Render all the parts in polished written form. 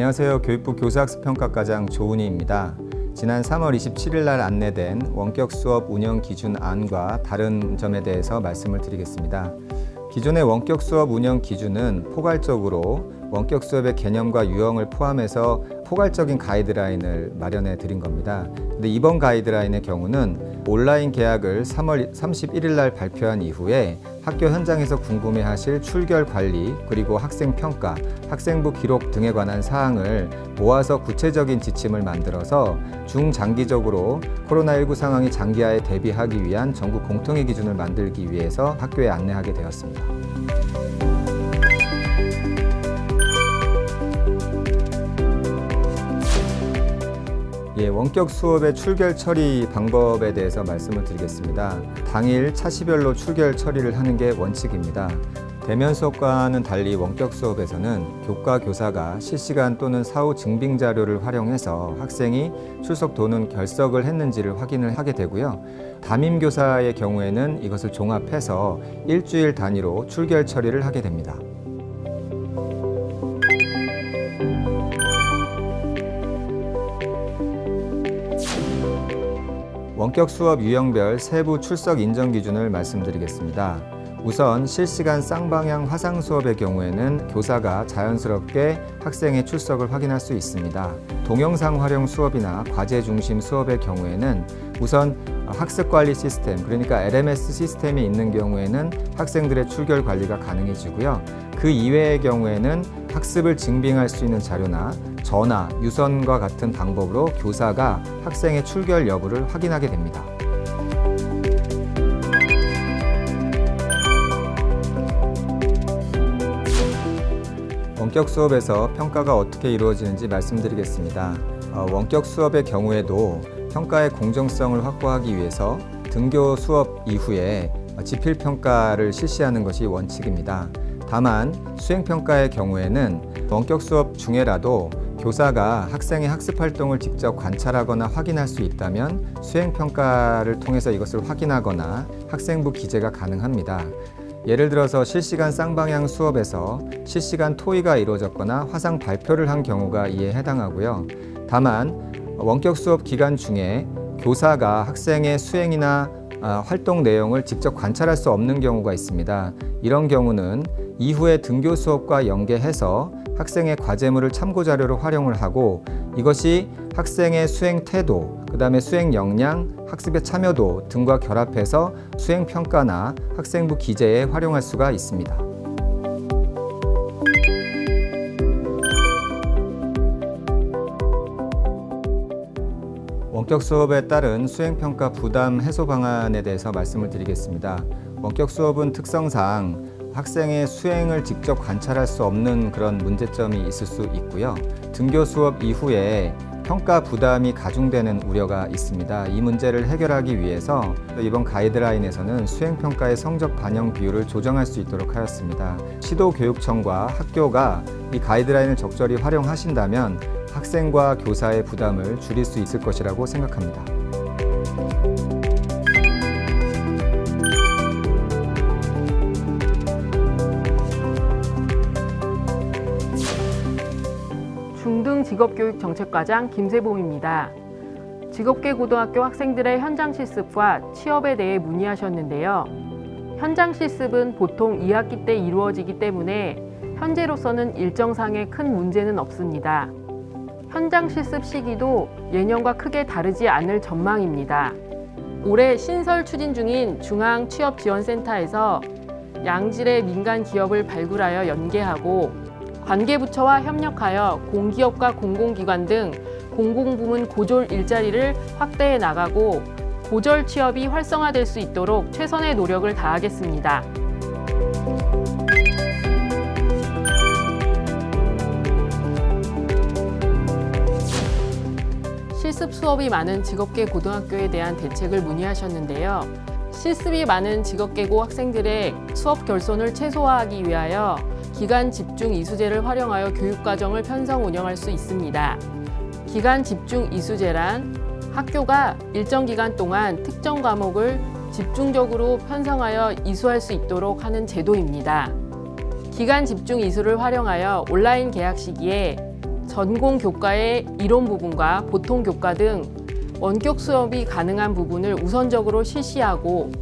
안녕하세요. 교육부 교사학습평가과장 조은희입니다. 지난 3월 27일 날 안내된 원격 수업 운영 기준안과 다른 점에 대해서 말씀을 드리겠습니다. 기존의 원격 수업 운영 기준은 포괄적으로 원격 수업의 개념과 유형을 포함해서 포괄적인 가이드라인을 마련해 드린 겁니다. 근데 이번 가이드라인의 경우는 온라인 계약을 3월 31일 날 발표한 이후에 학교 현장에서 궁금해하실 출결 관리, 그리고 학생 평가, 학생부 기록 등에 관한 사항을 모아서 구체적인 지침을 만들어서 중장기적으로 코로나19 상황이 장기화에 대비하기 위한 전국 공통의 기준을 만들기 위해서 학교에 안내하게 되었습니다. 원격 수업의 출결 처리 방법에 대해서 말씀을 드리겠습니다. 당일 차시별로 출결 처리를 하는 게 원칙입니다. 대면 수업과는 달리 원격 수업에서는 교과 교사가 실시간 또는 사후 증빙 자료를 활용해서 학생이 출석 또는 결석을 했는지를 확인을 하게 되고요. 담임 교사의 경우에는 이것을 종합해서 일주일 단위로 출결 처리를 하게 됩니다. 원격 수업 유형별 세부 출석 인정 기준을 말씀드리겠습니다. 우선 실시간 쌍방향 화상 수업의 경우에는 교사가 자연스럽게 학생의 출석을 확인할 수 있습니다. 동영상 활용 수업이나 과제 중심 수업의 경우에는 우선 학습 관리 시스템, 그러니까 LMS 시스템이 있는 경우에는 학생들의 출결 관리가 가능해지고요. 그 이외의 경우에는 학습을 증빙할 수 있는 자료나 전화, 유선과 같은 방법으로 교사가 학생의 출결 여부를 확인하게 됩니다. 원격 수업에서 평가가 어떻게 이루어지는지 말씀드리겠습니다. 원격 수업의 경우에도 평가의 공정성을 확보하기 위해서 등교 수업 이후에 지필평가를 실시하는 것이 원칙입니다. 다만 수행평가의 경우에는 원격 수업 중에라도 교사가 학생의 학습활동을 직접 관찰하거나 확인할 수 있다면 수행평가를 통해서 이것을 확인하거나 학생부 기재가 가능합니다. 예를 들어서 실시간 쌍방향 수업에서 실시간 토의가 이루어졌거나 화상 발표를 한 경우가 이에 해당하고요. 다만 원격 수업 기간 중에 교사가 학생의 수행이나 활동 내용을 직접 관찰할 수 없는 경우가 있습니다. 이런 경우는 이후에 등교 수업과 연계해서 학생의 과제물을 참고 자료로 활용을 하고 이것이 학생의 수행 태도, 그 다음에 수행 역량, 학습의 참여도 등과 결합해서 수행 평가나 학생부 기재에 활용할 수가 있습니다. 원격 수업에 따른 수행평가 부담 해소 방안에 대해서 말씀을 드리겠습니다. 원격 수업은 특성상 학생의 수행을 직접 관찰할 수 없는 그런 문제점이 있을 수 있고요. 등교 수업 이후에 평가 부담이 가중되는 우려가 있습니다. 이 문제를 해결하기 위해서 이번 가이드라인에서는 수행평가의 성적 반영 비율을 조정할 수 있도록 하였습니다. 시도교육청과 학교가 이 가이드라인을 적절히 활용하신다면 학생과 교사의 부담을 줄일 수 있을 것이라고 생각합니다. 중등직업교육정책과장 김세봉입니다. 직업계고등학교 학생들의 현장 실습과 취업에 대해 문의하셨는데요. 현장 실습은 보통 2학기 때 이루어지기 때문에 현재로서는 일정상의 큰 문제는 없습니다. 현장 실습 시기도 예년과 크게 다르지 않을 전망입니다. 올해 신설 추진 중인 중앙취업지원센터에서 양질의 민간 기업을 발굴하여 연계하고 관계부처와 협력하여 공기업과 공공기관 등 공공부문 고졸 일자리를 확대해 나가고 고졸 취업이 활성화될 수 있도록 최선의 노력을 다하겠습니다. 실습 수업이 많은 직업계 고등학교에 대한 대책을 문의하셨는데요. 실습이 많은 직업계고 학생들의 수업 결손을 최소화하기 위하여 기간 집중 이수제를 활용하여 교육과정을 편성 운영할 수 있습니다. 기간 집중 이수제란 학교가 일정 기간 동안 특정 과목을 집중적으로 편성하여 이수할 수 있도록 하는 제도입니다. 기간 집중 이수를 활용하여 온라인 계약 시기에 전공 교과의 이론 부분과 보통 교과 등 원격 수업이 가능한 부분을 우선적으로 실시하고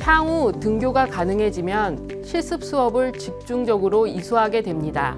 향후 등교가 가능해지면 실습 수업을 집중적으로 이수하게 됩니다.